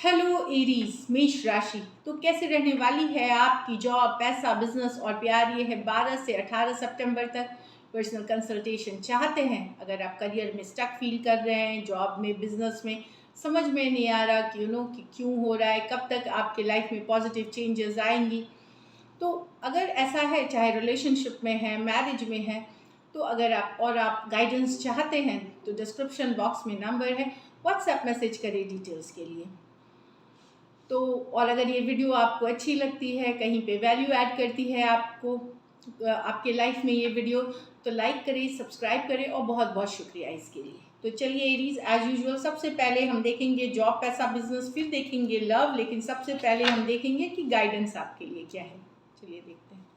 Hello Aries मेष राशि। तो कैसे रहने वाली है आपकी जॉब, पैसा, बिजनेस और प्यार। ये है 12 से 18 सितंबर तक। पर्सनल कंसल्टेशन चाहते हैं? अगर आप करियर में स्टक फील कर रहे हैं, जॉब में, बिजनेस में समझ में नहीं आ रहा कि कि क्यों हो रहा है, कब तक आपके लाइफ में पॉजिटिव चेंजेस आएंगी, तो अगर ऐसा है, चाहे रिलेशनशिप में है, मैरिज में है, तो अगर आप गाइडेंस चाहते हैं तो डिस्क्रिप्शन बॉक्स में नंबर है, व्हाट्सएप मैसेज करें डिटेल्स के लिए। तो और अगर ये वीडियो आपको अच्छी लगती है, कहीं पे वैल्यू ऐड करती है आपको, आपके लाइफ में ये वीडियो, तो लाइक करें, सब्सक्राइब करें और बहुत बहुत शुक्रिया इसके लिए। तो चलिए एरीज, एज यूजुअल सबसे पहले हम देखेंगे जॉब, पैसा, बिजनेस, फिर देखेंगे लव, लेकिन सबसे पहले हम देखेंगे कि गाइडेंस आपके लिए क्या है। चलिए देखते हैं।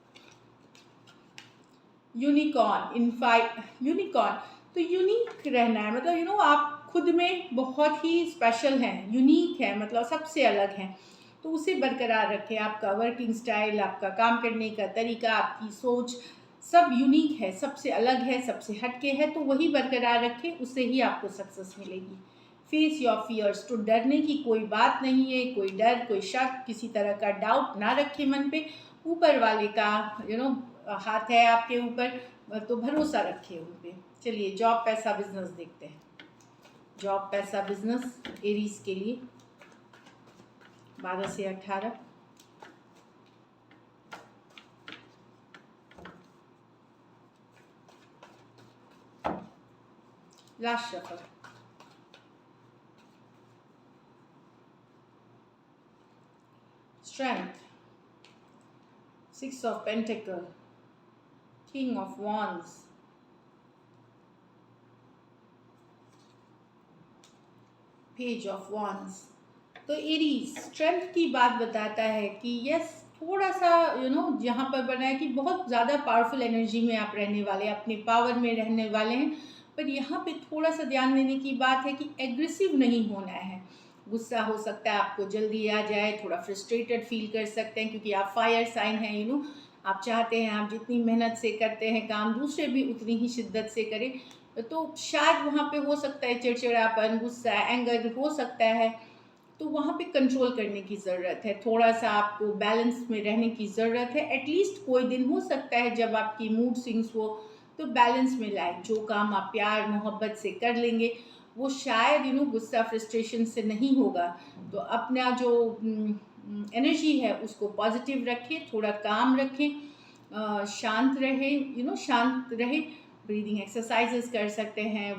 यूनिकॉर्न इन 5। यूनिकॉर्न तो यूनिक रहना है, मतलब आप खुद में बहुत ही स्पेशल हैं, यूनिक है, मतलब सबसे अलग हैं। तो उसे बरकरार रखें। आपका वर्किंग स्टाइल, आपका काम करने का तरीका, आपकी सोच सब यूनिक है, सबसे अलग है, सबसे हटके है, तो वही बरकरार रखें, उससे ही आपको सक्सेस मिलेगी। Face your fears. तो डरने की कोई बात नहीं है, कोई डर, कोई शक, किसी तरह का डाउट ना रखें मन पे। ऊपर वाले का हाथ है आपके ऊपर, तो भरोसा रखिए उन पे। चलिए जॉब, पैसा, बिजनेस देखते हैं। जॉब, पैसा, बिजनेस एरीज के लिए 12 से 18। Last shuffle. Strength, 6 of pentacle, king of wands, page of wands. तो एरीज स्ट्रेंथ की बात बताता है कि यस, थोड़ा सा जहाँ पर बना है कि बहुत ज़्यादा पावरफुल एनर्जी में आप रहने वाले हैं, अपने पावर में रहने वाले हैं। पर यहाँ पे थोड़ा सा ध्यान देने की बात है कि एग्रेसिव नहीं होना है। गुस्सा हो सकता है आपको जल्दी आ जाए, थोड़ा फ्रस्ट्रेटेड फील कर सकते हैं, क्योंकि आप फायर साइन हैं। आप चाहते हैं, आप जितनी मेहनत से करते हैं काम, दूसरे भी उतनी ही शिद्दत से करें। तो शायद वहाँ पे हो सकता है चिड़चिड़ापन, गुस्सा, एंगर हो सकता है। तो वहाँ पे कंट्रोल करने की ज़रूरत है, थोड़ा सा आपको बैलेंस में रहने की ज़रूरत है। एटलीस्ट कोई दिन हो सकता है जब आपकी मूड स्विंग्स हो, तो बैलेंस में लाए। जो काम आप प्यार मोहब्बत से कर लेंगे, वो शायद गुस्सा फ्रस्ट्रेशन से नहीं होगा। तो अपना जो एनर्जी है उसको पॉजिटिव रखें, थोड़ा काम रखें, शांत रहे, शांत रहे। ब्रीदिंग एक्सरसाइजेस कर सकते हैं,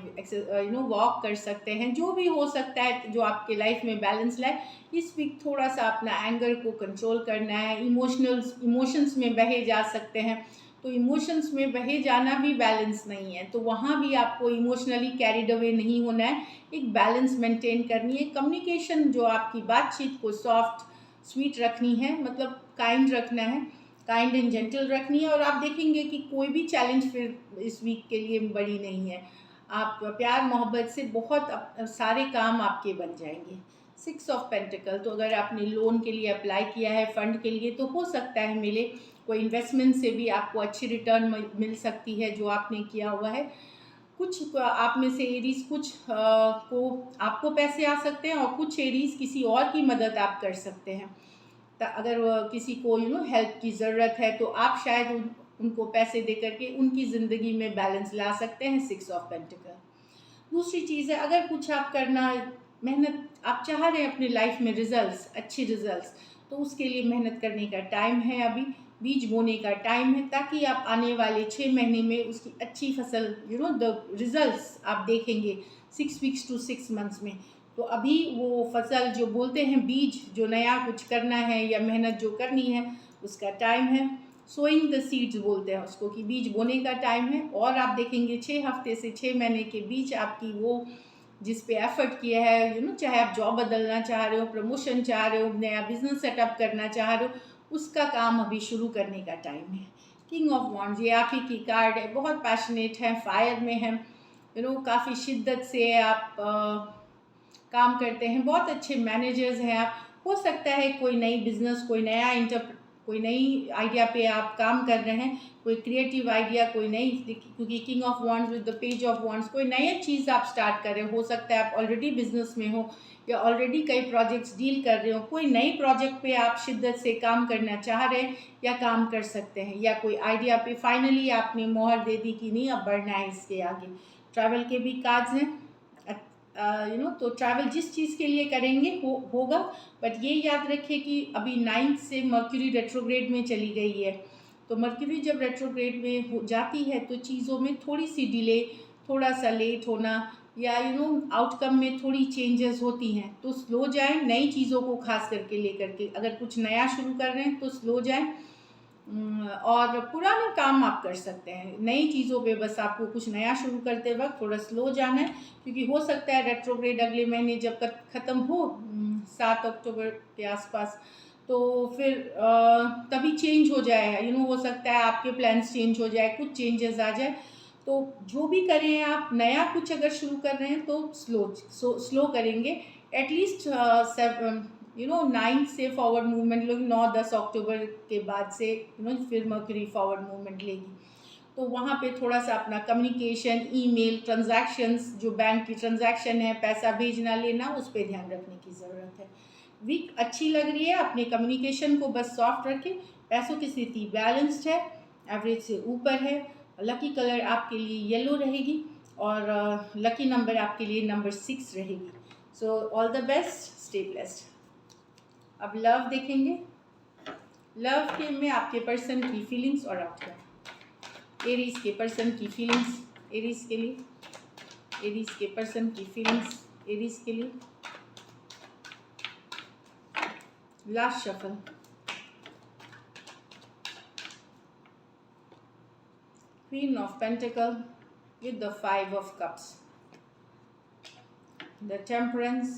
वॉक कर सकते हैं, जो भी हो सकता है जो आपके लाइफ में बैलेंस लाए। इस वीक थोड़ा सा अपना एंगर को कंट्रोल करना है। इमोशंस में बहे जा सकते हैं, तो इमोशंस में बहे जाना भी बैलेंस नहीं है, तो वहाँ भी आपको इमोशनली कैरिड अवे नहीं होना है। एक बैलेंस मेंटेन करनी है। कम्युनिकेशन, जो आपकी बातचीत को सॉफ्ट स्वीट रखनी है, मतलब काइंड रखना है, काइंड एंड जेंटल रखनी है। और आप देखेंगे कि कोई भी चैलेंज फिर इस वीक के लिए बड़ी नहीं है। आप प्यार मोहब्बत से बहुत सारे काम आपके बन जाएंगे। 6 ऑफ पेंटिकल, तो अगर आपने लोन के लिए अप्लाई किया है, फंड के लिए, तो हो सकता है मिले। कोई इन्वेस्टमेंट से भी आपको अच्छी रिटर्न मिल सकती है जो आपने किया हुआ है। कुछ आप में से एरीज, कुछ को आपको पैसे आ सकते हैं, और कुछ एरीज किसी और की मदद आप कर सकते हैं। अगर किसी को हेल्प की ज़रूरत है, तो आप शायद उनको पैसे दे करके उनकी ज़िंदगी में बैलेंस ला सकते हैं। 6 ऑफ पेंटिकल। दूसरी चीज़ है, अगर कुछ आप करना, मेहनत आप चाह रहे हैं अपने लाइफ में, रिजल्ट्स, अच्छे रिजल्ट्स, तो उसके लिए मेहनत करने का टाइम है। अभी बीज बोने का टाइम है, ताकि आप आने वाले 6 महीने में उसकी अच्छी फसल, द रिजल्ट्स आप देखेंगे 6 वीक्स टू 6 मंथ्स में। तो अभी वो फसल, जो बोलते हैं बीज, जो नया कुछ करना है या मेहनत जो करनी है, उसका टाइम है। सोइंग द सीड्स बोलते हैं उसको, कि बीज बोने का टाइम है। और आप देखेंगे 6 हफ्ते से 6 महीने के बीच आपकी वो जिस पे एफर्ट किया है, चाहे आप जॉब बदलना चाह रहे हो, प्रमोशन चाह रहे हो, नया बिजनेस सेटअप करना चाह रहे हो, उसका काम अभी शुरू करने का टाइम है। किंग ऑफ वॉन्ड्स, ये आप ही की कार्ड है। बहुत पैशनेट है, फायर में है, काफ़ी शिद्दत से आप काम करते हैं, बहुत अच्छे मैनेजर्स हैं आप। हो सकता है कोई नई बिजनेस, कोई नया कोई नई आइडिया पे आप काम कर रहे हैं, कोई क्रिएटिव आइडिया, कोई नई, क्योंकि king of wands with the page of wands, कोई नई चीज़ आप स्टार्ट कर रहे हो सकता है आप ऑलरेडी बिजनेस में हो या ऑलरेडी कई प्रोजेक्ट्स डील कर रहे हो, कोई नई प्रोजेक्ट पे आप शिद्दत से काम करना चाह रहे हैं या काम कर सकते हैं, या कोई आइडिया पे फाइनली आपने मोहर दे दी कि नहीं अब बढ़ना है इसके आगे। ट्रैवल के भी कार्ड्स हैं, तो ट्रैवल जिस चीज़ के लिए करेंगे होगा, बट ये याद रखिए कि अभी 9th से मर्क्यूरी रेट्रोग्रेड में चली गई है, तो मर्क्यूरी जब रेट्रोग्रेड में हो जाती है तो चीज़ों में थोड़ी सी डिले, थोड़ा सा लेट होना या आउटकम में थोड़ी चेंजेस होती हैं, तो स्लो जाएं नई चीज़ों को खास करके लेकर के। अगर कुछ नया शुरू कर रहे हैं तो स्लो जाएं, और पुराने काम आप कर सकते हैं, नई चीज़ों पे बस आपको कुछ नया शुरू करते वक्त थोड़ा स्लो जाना है, क्योंकि हो सकता है रेट्रोग्रेड अगले महीने जब ख़त्म हो 7 अक्टूबर के आसपास, तो फिर तभी चेंज हो जाए, हो सकता है आपके प्लान्स चेंज हो जाए, कुछ चेंजेस आ जाए। तो जो भी करें आप, नया कुछ अगर शुरू कर रहे हैं तो स्लो करेंगे, एटलीस्ट 9 से फॉरवर्ड मूवमेंट लोग 9-10 अक्टूबर के बाद से फिर मर्क्यूरी फॉरवर्ड मूवमेंट लेगी, तो वहाँ पे थोड़ा सा अपना कम्युनिकेशन, ईमेल, ट्रांजैक्शंस, जो बैंक की ट्रांजैक्शन है, पैसा भेजना लेना, उस पर ध्यान रखने की ज़रूरत है। वीक अच्छी लग रही है, अपने कम्युनिकेशन को बस सॉफ्ट रखें। पैसों की स्थिति बैलेंस्ड है, एवरेज से ऊपर है। लकी कलर आपके लिए येलो रहेगी और लकी नंबर आपके लिए नंबर 6 रहेगी। So all the best, stay blessed. अब लव देखेंगे। लव के में आपके पर्सन की फीलिंग्स और आउटकम। एरीज के पर्सन की फीलिंग्स एरीज के लिए, एरीज के पर्सन की फीलिंग्स एरीज के लिए। Last shuffle. Queen of pentacle with the 5 of cups, the temperance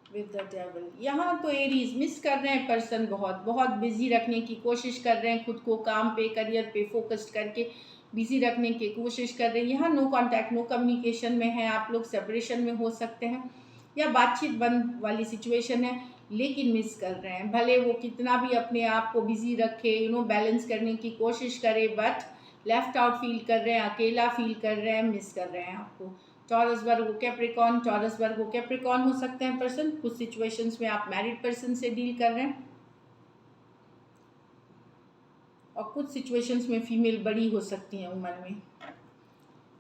with the devil। यहाँ तो एरीज मिस कर रहे हैं पर्सन, बहुत बहुत बिजी रखने की कोशिश कर रहे हैं खुद को, काम पे, करियर पे फोकस्ड करके बिजी रखने की कोशिश कर रहे हैं। यहाँ नो कांटेक्ट, नो कम्युनिकेशन में है, आप लोग सेपरेशन में हो सकते हैं या बातचीत बंद वाली सिचुएशन है, लेकिन मिस कर रहे हैं। भले वो कितना भी अपने आप को बिजी रखे, बैलेंस करने की कोशिश करे, बट लेफ्ट आउट फील कर रहे हैं, अकेला फील कर रहे हैं, मिस कर रहे हैं आपको। टॉरस, वर्गो, कैप्रिकॉर्न, टॉरस, वर्गो, कैप्रिकॉर्न हो सकते हैं पर्सन। कुछ सिचुएशंस में आप मैरिड पर्सन से डील कर रहे हैं और कुछ सिचुएशंस में फीमेल बड़ी हो सकती हैं उम्र में।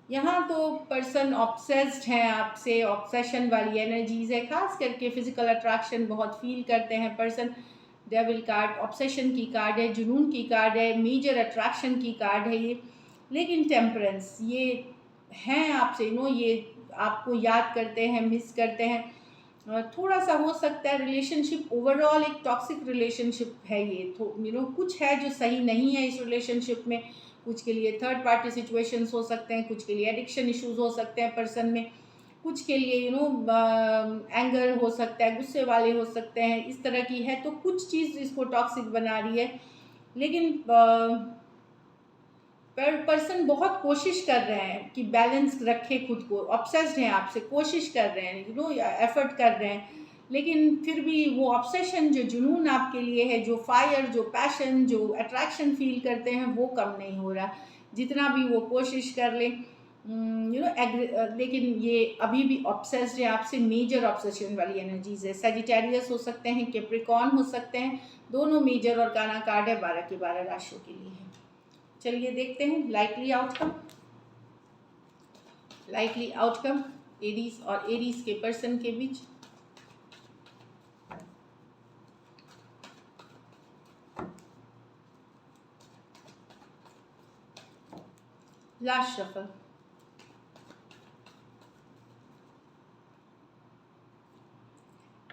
यहाँ तो पर्सन ऑब्सेस्ड हैं आपसे, ऑब्सेशन वाली एनर्जीज है, खास करके फिजिकल अट्रैक्शन बहुत फील करते हैं पर्सन। डेविल कार्ड ऑब्सेशन की कार्ड है, जुनून की कार्ड है, मेजर अट्रैक्शन की कार्ड है ये। लेकिन टेम्परेंस, ये हैं आपसे, ये आपको याद करते हैं, मिस करते हैं। थोड़ा सा हो सकता है रिलेशनशिप ओवरऑल एक टॉक्सिक रिलेशनशिप है ये, तो कुछ है जो सही नहीं है इस रिलेशनशिप में। कुछ के लिए थर्ड पार्टी सिचुएशंस हो सकते हैं, कुछ के लिए एडिक्शन इश्यूज हो सकते हैं पर्सन में, कुछ के लिए एंगर हो सकता है, गुस्से वाले हो सकते हैं, इस तरह की है। तो कुछ चीज़ इसको टॉक्सिक बना रही है, लेकिन पर्सन बहुत कोशिश कर रहे हैं कि बैलेंस रखे खुद को, ऑब्सेस्ड हैं आपसे, कोशिश कर रहे हैं, एफर्ट कर रहे हैं, लेकिन फिर भी वो ऑब्सेशन, जो जुनून आपके लिए है, जो फायर, जो पैशन, जो अट्रैक्शन फील करते हैं, वो कम नहीं हो रहा, जितना भी वो कोशिश कर ले। लेकिन ये अभी भी ऑब्सेस्ड है आपसे, मेजर ऑब्सेशन वाली एनर्जीज है। सजिटेरियस हो सकते हैं, कैप्रिकॉर्न हो सकते हैं, दोनों मेजर और काना कार्ड है, 12 के 12 राशियों के लिए है। चलिए देखते हैं likely outcome. Likely outcome Aries और एरीज के पर्सन के बीच। Last shuffle.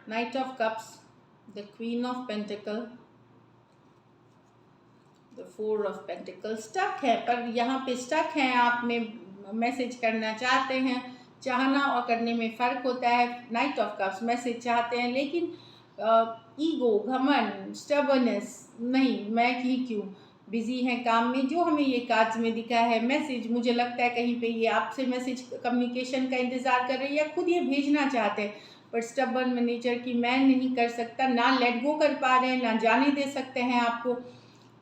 Knight of Cups, the Queen of Pentacle, the 4 of Pentacles। Stuck है, पर यहाँ पे स्टक हैं, आपने मैसेज करना चाहते हैं, चाहना और करने में फ़र्क होता है। नाइट ऑफ कप्स मैसेज चाहते हैं, लेकिन ईगो, घमंड, स्टबर्नेस, नहीं मैं ही क्यों, बिजी हैं काम में, जो हमें ये कार्ड्स में दिखा है मैसेज, मुझे लगता है कहीं पे ये आपसे मैसेज कम्युनिकेशन का इंतज़ार कर रही है या खुद ये भेजना चाहते हैं, पर स्टबर्न नेचर की मैं नहीं कर सकता, ना लेट गो कर पा रहे हैं, ना जाने दे सकते हैं आपको।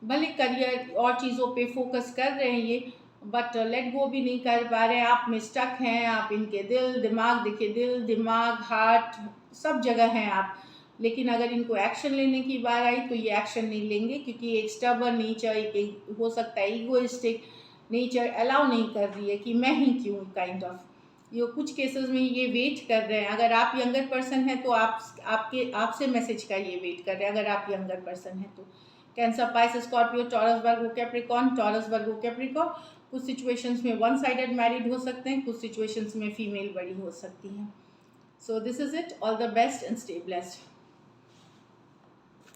भले करियर और चीज़ों पे फोकस कर रहे हैं ये, बट लेट गो भी नहीं कर पा रहे हैं, आप में स्टक हैं, आप इनके दिल दिमाग, देखिए दिल दिमाग हार्ट सब जगह हैं आप, लेकिन अगर इनको एक्शन लेने की बार आई तो ये एक्शन नहीं लेंगे, क्योंकि एक स्टबर्न नेचर, एक हो सकता है ईगोइस्टिक नेचर अलाउ नहीं कर रही है कि मैं ही क्यों काइंड ऑफ। ये कुछ केसेस में ये वेट कर रहे हैं, अगर आप यंगर पर्सन हैं तो आपसे मैसेज का ये वेट कर रहे हैं, अगर आप यंगर पर्सन हैं तो। कैंसर, पाइसेस, स्कॉर्पियो, टॉरस, वर्गो, कैप्रिकॉर्न, टॉरस, वर्गो, कैप्रिकॉर्न, कुछ सिचुएशंस में वन साइडेड मैरिड हो सकते हैं, कुछ सिचुएशंस में फीमेल बड़ी हो सकती हैं। So this is it, all the best and stay blessed.